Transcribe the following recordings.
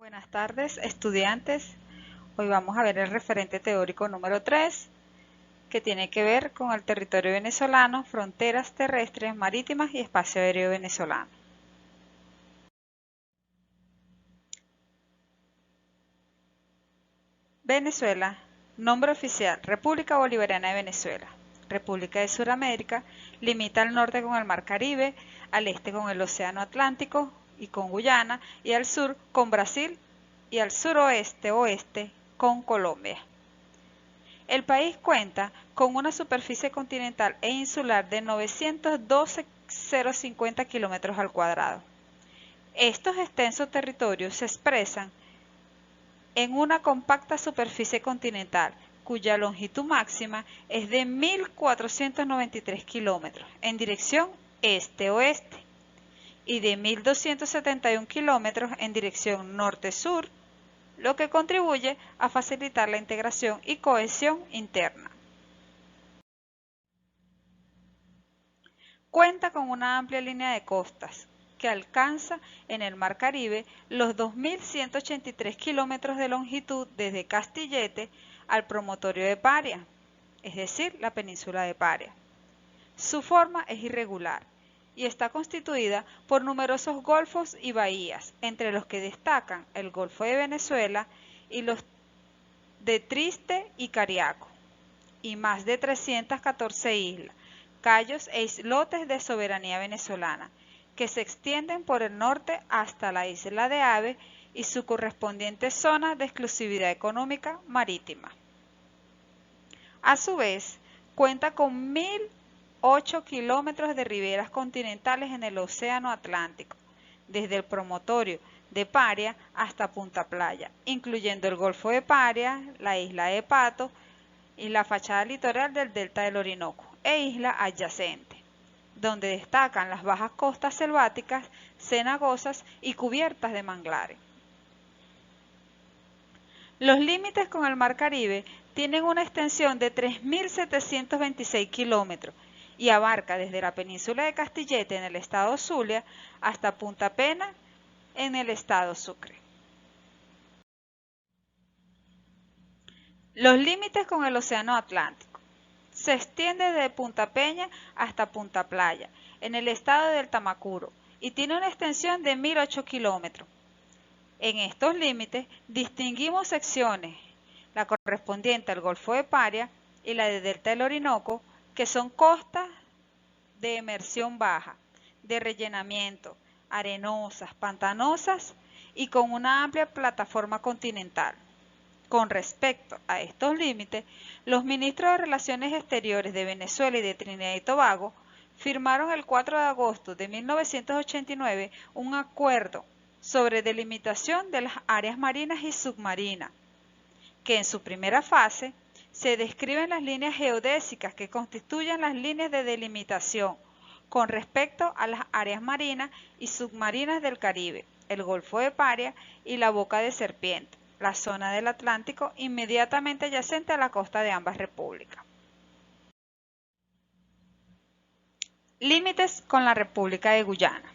Buenas tardes, estudiantes. Hoy vamos a ver el referente teórico número 3, que tiene que ver con el territorio venezolano, fronteras terrestres, marítimas y espacio aéreo venezolano. Venezuela, nombre oficial, República Bolivariana de Venezuela. República de Sudamérica, limita al norte con el Mar Caribe, al este con el Océano Atlántico y con Guyana, y al sur con Brasil, y al suroeste-oeste con Colombia. El país cuenta con una superficie continental e insular de 912,050 kilómetros al cuadrado. Estos extensos territorios se expresan en una compacta superficie continental, cuya longitud máxima es de 1.493 kilómetros en dirección este-oeste y de 1.271 kilómetros en dirección norte-sur, lo que contribuye a facilitar la integración y cohesión interna. Cuenta con una amplia línea de costas que alcanza en el Mar Caribe los 2.183 kilómetros de longitud desde Castillete al promontorio de Paria, es decir, la península de Paria. Su forma es irregular y está constituida por numerosos golfos y bahías, entre los que destacan el Golfo de Venezuela y los de Triste y Cariaco, y más de 314 islas, cayos e islotes de soberanía venezolana, que se extienden por el norte hasta la isla de Ave y su correspondiente zona de exclusividad económica marítima. A su vez, cuenta con 1.008 kilómetros de riberas continentales en el Océano Atlántico, desde el promontorio de Paria hasta Punta Playa, incluyendo el Golfo de Paria, la isla de Pato y la fachada litoral del delta del Orinoco e isla adyacente, donde destacan las bajas costas selváticas, cenagosas y cubiertas de manglares. Los límites con el Mar Caribe tienen una extensión de 3.726 kilómetros y abarca desde la península de Castillete en el estado Zulia hasta Punta Pena en el estado Sucre. Los límites con el Océano Atlántico. Se extiende desde Punta Peña hasta Punta Playa, en el estado del Tamacuro, y tiene una extensión de 1.008 kilómetros. En estos límites distinguimos secciones, la correspondiente al Golfo de Paria y la del delta del Orinoco, que son costas de emersión baja, de rellenamiento, arenosas, pantanosas y con una amplia plataforma continental. Con respecto a estos límites, los ministros de Relaciones Exteriores de Venezuela y de Trinidad y Tobago firmaron el 4 de agosto de 1989 un acuerdo sobre delimitación de las áreas marinas y submarinas, que en su primera fase se describen las líneas geodésicas que constituyen las líneas de delimitación con respecto a las áreas marinas y submarinas del Caribe, el Golfo de Paria y la Boca de Serpiente, la zona del Atlántico inmediatamente adyacente a la costa de ambas repúblicas. Límites con la República de Guyana.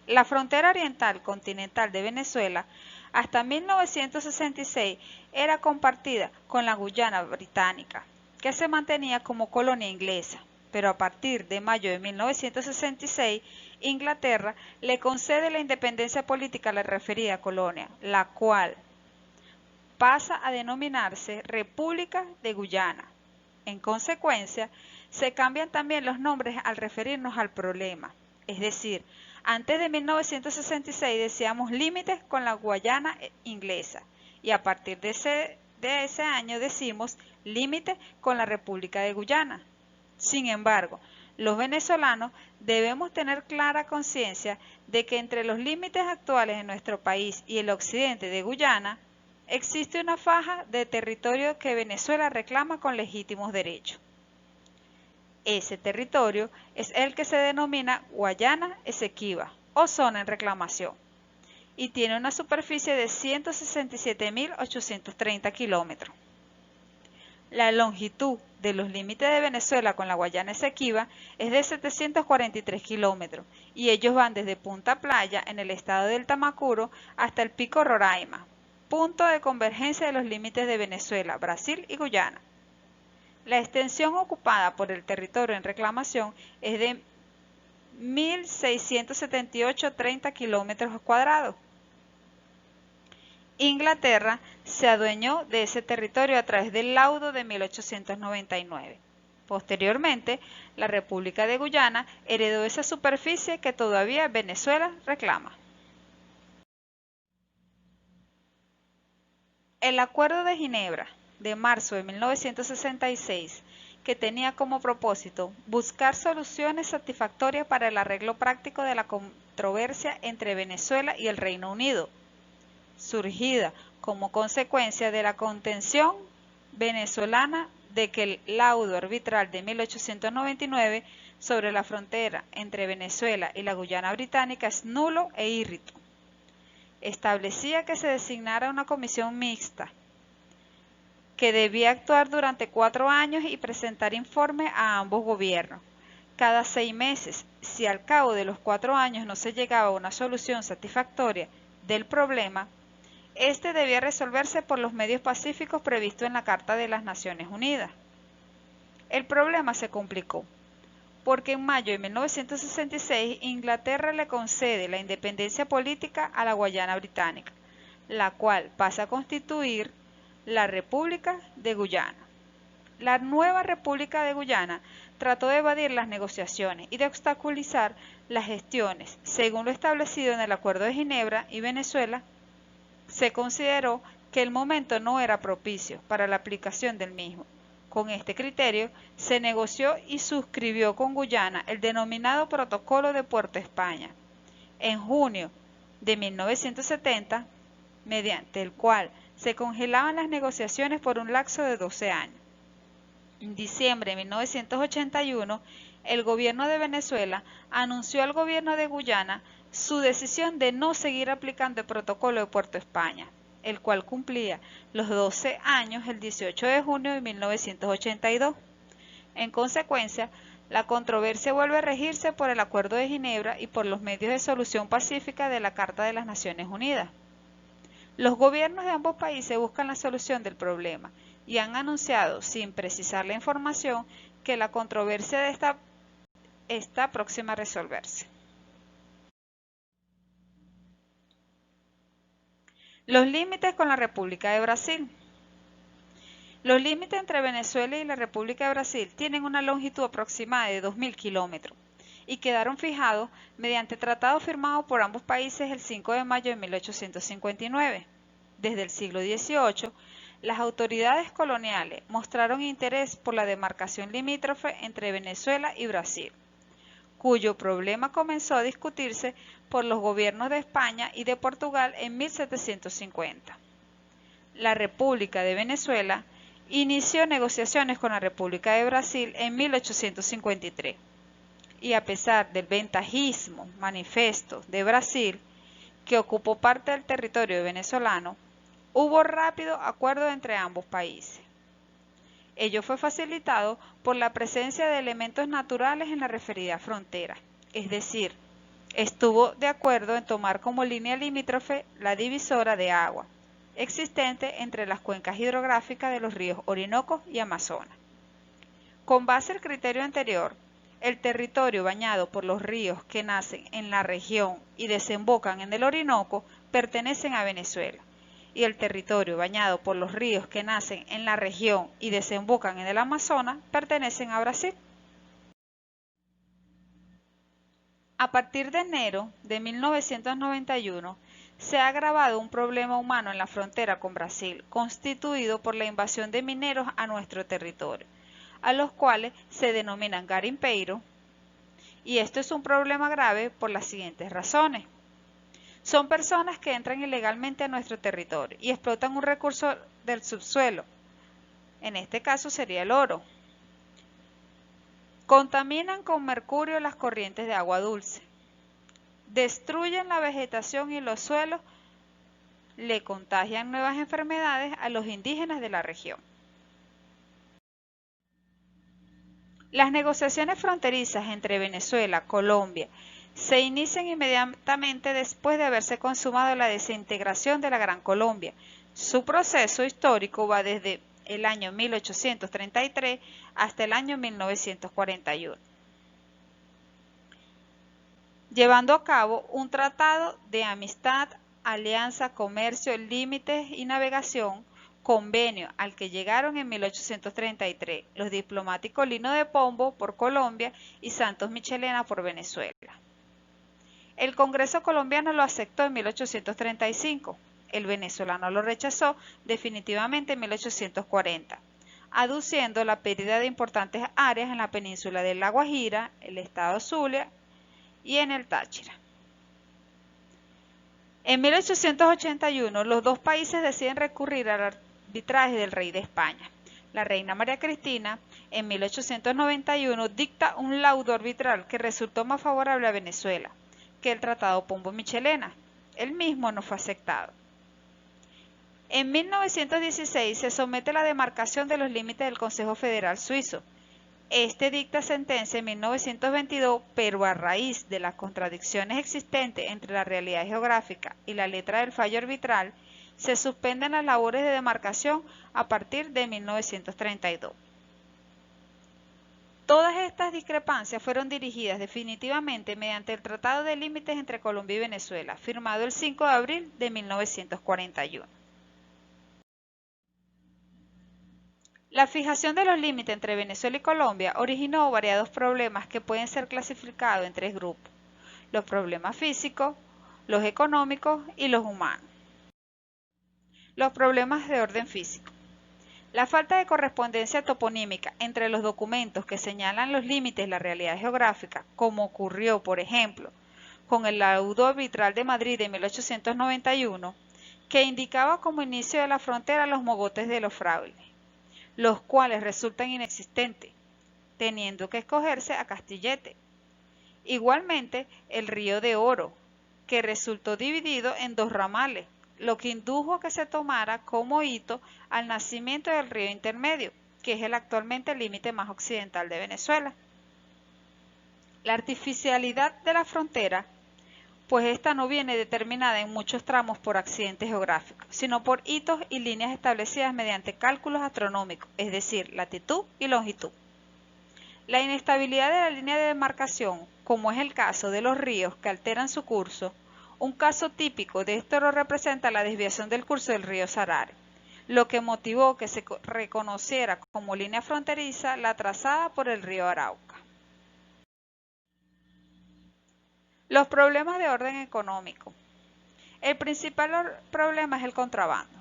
La frontera oriental continental de Venezuela hasta 1966 era compartida con la Guyana británica, que se mantenía como colonia inglesa, pero a partir de mayo de 1966, Inglaterra le concede la independencia política a la referida colonia, la cual pasa a denominarse República de Guyana. En consecuencia, se cambian también los nombres al referirnos al problema, es decir, antes de 1966 decíamos límites con la Guayana inglesa y a partir de ese año decimos límites con la República de Guyana. Sin embargo, los venezolanos debemos tener clara conciencia de que entre los límites actuales de nuestro país y el occidente de Guyana existe una faja de territorio que Venezuela reclama con legítimos derechos. Ese territorio es el que se denomina Guayana Esequiba o zona en reclamación y tiene una superficie de 167.830 kilómetros. La longitud de los límites de Venezuela con la Guayana Esequiba es de 743 kilómetros y ellos van desde Punta Playa en el estado del Tamacuro hasta el Pico Roraima, punto de convergencia de los límites de Venezuela, Brasil y Guyana. La extensión ocupada por el territorio en reclamación es de 1.678,30 kilómetros cuadrados. Inglaterra se adueñó de ese territorio a través del laudo de 1899. Posteriormente, la República de Guyana heredó esa superficie que todavía Venezuela reclama. El Acuerdo de Ginebra de marzo de 1966, que tenía como propósito buscar soluciones satisfactorias para el arreglo práctico de la controversia entre Venezuela y el Reino Unido, surgida como consecuencia de la contención venezolana de que el laudo arbitral de 1899 sobre la frontera entre Venezuela y la Guyana británica es nulo e írrito. Establecía que se designara una comisión mixta que debía actuar durante 4 años y presentar informe a ambos gobiernos cada 6 meses. Si al cabo de los 4 años no se llegaba a una solución satisfactoria del problema, este debía resolverse por los medios pacíficos previstos en la Carta de las Naciones Unidas. El problema se complicó, porque en mayo de 1966 Inglaterra le concede la independencia política a la Guayana Británica, la cual pasa a constituir la República de Guyana. La nueva República de Guyana trató de evadir las negociaciones y de obstaculizar las gestiones, según lo establecido en el Acuerdo de Ginebra, y Venezuela se consideró que el momento no era propicio para la aplicación del mismo. Con este criterio, se negoció y suscribió con Guyana el denominado Protocolo de Puerto España en junio de 1970, mediante el cual se congelaban las negociaciones por un lapso de 12 años. En diciembre de 1981, el gobierno de Venezuela anunció al gobierno de Guyana su decisión de no seguir aplicando el Protocolo de Puerto España, el cual cumplía los 12 años el 18 de junio de 1982. En consecuencia, la controversia vuelve a regirse por el Acuerdo de Ginebra y por los medios de solución pacífica de la Carta de las Naciones Unidas. Los gobiernos de ambos países buscan la solución del problema y han anunciado, sin precisar la información, que la controversia está próxima a resolverse. Los límites con la República de Brasil. Los límites entre Venezuela y la República de Brasil tienen una longitud aproximada de 2.000 kilómetros y quedaron fijados mediante tratado firmado por ambos países el 5 de mayo de 1859. Desde el siglo XVIII, las autoridades coloniales mostraron interés por la demarcación limítrofe entre Venezuela y Brasil, cuyo problema comenzó a discutirse por los gobiernos de España y de Portugal en 1750. La República de Venezuela inició negociaciones con la República de Brasil en 1853, y a pesar del ventajismo manifiesto de Brasil, que ocupó parte del territorio venezolano, hubo rápido acuerdo entre ambos países. Ello fue facilitado por la presencia de elementos naturales en la referida frontera, es decir, estuvo de acuerdo en tomar como línea limítrofe la divisora de agua existente entre las cuencas hidrográficas de los ríos Orinoco y Amazonas. Con base al criterio anterior, el territorio bañado por los ríos que nacen en la región y desembocan en el Orinoco pertenecen a Venezuela, y el territorio bañado por los ríos que nacen en la región y desembocan en el Amazonas pertenecen a Brasil. A partir de enero de 1991, se ha agravado un problema humano en la frontera con Brasil, constituido por la invasión de mineros a nuestro territorio, a los cuales se denominan garimpeiro, y esto es un problema grave por las siguientes razones. Son personas que entran ilegalmente a nuestro territorio y explotan un recurso del subsuelo, en este caso sería el oro. Contaminan con mercurio las corrientes de agua dulce, destruyen la vegetación y los suelos, le contagian nuevas enfermedades a los indígenas de la región. Las negociaciones fronterizas entre Venezuela y Colombia se inician inmediatamente después de haberse consumado la desintegración de la Gran Colombia. Su proceso histórico va desde el año 1833 hasta el año 1941, llevando a cabo un tratado de amistad, alianza, comercio, límites y navegación, convenio al que llegaron en 1833 los diplomáticos Lino de Pombo por Colombia y Santos Michelena por Venezuela. El Congreso colombiano lo aceptó en 1835, el venezolano lo rechazó definitivamente en 1840, aduciendo la pérdida de importantes áreas en la península de La Guajira, el estado Zulia y en el Táchira. En 1881, los dos países deciden recurrir al arbitraje del rey de España. La reina María Cristina, en 1891, dicta un laudo arbitral que resultó más favorable a Venezuela que el Tratado Pombo-Michelena. El mismo no fue aceptado. En 1916 se somete a la demarcación de los límites del Consejo Federal Suizo. Este dicta sentencia en 1922, pero a raíz de las contradicciones existentes entre la realidad geográfica y la letra del fallo arbitral, se suspenden las labores de demarcación a partir de 1932. Todas estas discrepancias fueron dirigidas definitivamente mediante el Tratado de Límites entre Colombia y Venezuela, firmado el 5 de abril de 1941. La fijación de los límites entre Venezuela y Colombia originó variados problemas que pueden ser clasificados en tres grupos: los problemas físicos, los económicos y los humanos. Los problemas de orden físico. La falta de correspondencia toponímica entre los documentos que señalan los límites de la realidad geográfica, como ocurrió, por ejemplo, con el laudo arbitral de Madrid de 1891, que indicaba como inicio de la frontera los mogotes de los frailes, los cuales resultan inexistentes, teniendo que escogerse a Castillete. Igualmente, el río de Oro, que resultó dividido en dos ramales, lo que indujo a que se tomara como hito al nacimiento del río intermedio, que es actualmente el límite más occidental de Venezuela. La artificialidad de la frontera, pues esta no viene determinada en muchos tramos por accidentes geográficos, sino por hitos y líneas establecidas mediante cálculos astronómicos, es decir, latitud y longitud. La inestabilidad de la línea de demarcación, como es el caso de los ríos que alteran su curso. Un caso típico de esto lo representa la desviación del curso del río Sarare, lo que motivó que se reconociera como línea fronteriza la trazada por el río Arauca. Los problemas de orden económico. El principal problema es el contrabando,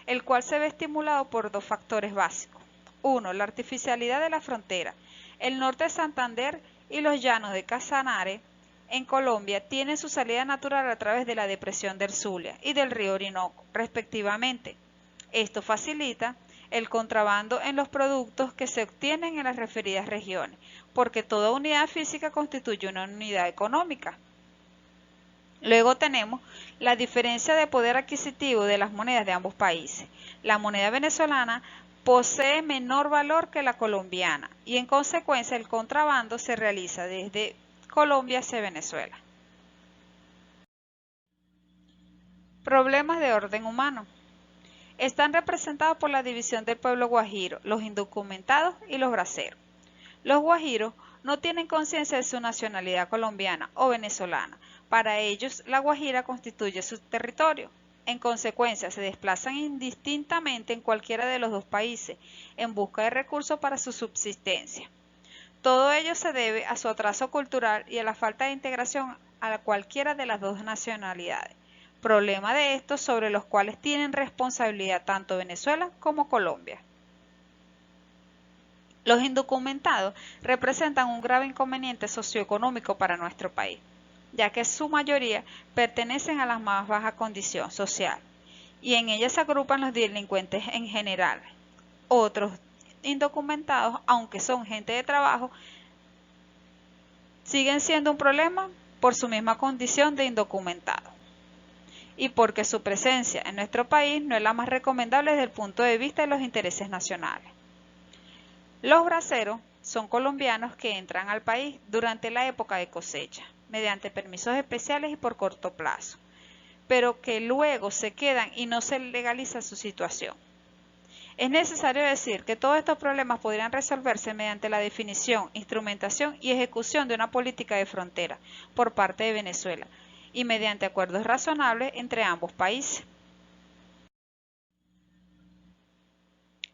el cual se ve estimulado por dos factores básicos. Uno, la artificialidad de la frontera. El norte de Santander y los llanos de Casanare en Colombia tienen su salida natural a través de la depresión del Zulia y del río Orinoco, respectivamente. Esto facilita el contrabando en los productos que se obtienen en las referidas regiones, porque toda unidad física constituye una unidad económica. Luego tenemos la diferencia de poder adquisitivo de las monedas de ambos países. La moneda venezolana posee menor valor que la colombiana y en consecuencia el contrabando se realiza desde Colombia hacia Venezuela. Problemas de orden humano. Están representados por la división del pueblo guajiro, los indocumentados y los braceros. Los guajiros no tienen conciencia de su nacionalidad colombiana o venezolana. Para ellos, la Guajira constituye su territorio. En consecuencia, se desplazan indistintamente en cualquiera de los dos países en busca de recursos para su subsistencia. Todo ello se debe a su atraso cultural y a la falta de integración a cualquiera de las dos nacionalidades. Problema de estos sobre los cuales tienen responsabilidad tanto Venezuela como Colombia. Los indocumentados representan un grave inconveniente socioeconómico para nuestro país, ya que su mayoría pertenecen a la más baja condición social, y en ellas se agrupan los delincuentes en general. Otros indocumentados, aunque son gente de trabajo, siguen siendo un problema por su misma condición de indocumentado y porque su presencia en nuestro país no es la más recomendable desde el punto de vista de los intereses nacionales. Los braceros son colombianos que entran al país durante la época de cosecha, mediante permisos especiales y por corto plazo, pero que luego se quedan y no se legaliza su situación. Es necesario decir que todos estos problemas podrían resolverse mediante la definición, instrumentación y ejecución de una política de frontera por parte de Venezuela y mediante acuerdos razonables entre ambos países.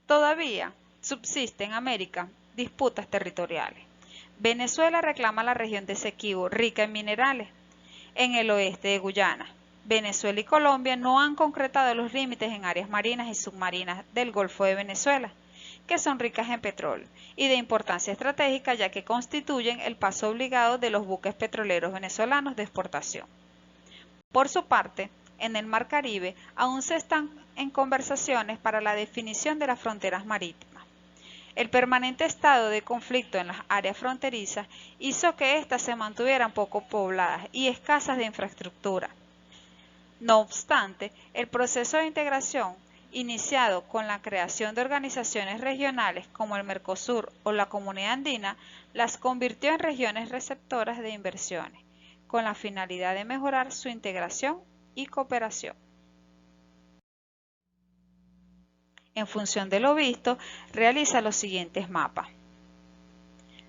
Todavía subsisten en América disputas territoriales. Venezuela reclama la región de Esequibo, rica en minerales, en el oeste de Guyana. Venezuela y Colombia no han concretado los límites en áreas marinas y submarinas del Golfo de Venezuela, que son ricas en petróleo y de importancia estratégica ya que constituyen el paso obligado de los buques petroleros venezolanos de exportación. Por su parte, en el Mar Caribe aún se están en conversaciones para la definición de las fronteras marítimas. El permanente estado de conflicto en las áreas fronterizas hizo que éstas se mantuvieran poco pobladas y escasas de infraestructura. No obstante, el proceso de integración iniciado con la creación de organizaciones regionales como el Mercosur o la Comunidad Andina las convirtió en regiones receptoras de inversiones, con la finalidad de mejorar su integración y cooperación. En función de lo visto, realiza los siguientes mapas.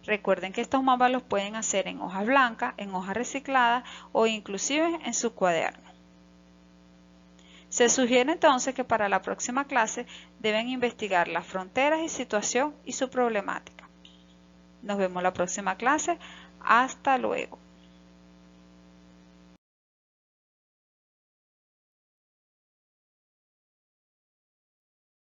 Recuerden que estos mapas los pueden hacer en hojas blancas, en hojas recicladas o inclusive en su cuaderno. Se sugiere entonces que para la próxima clase deben investigar las fronteras y situación y su problemática. Nos vemos la próxima clase. Hasta luego.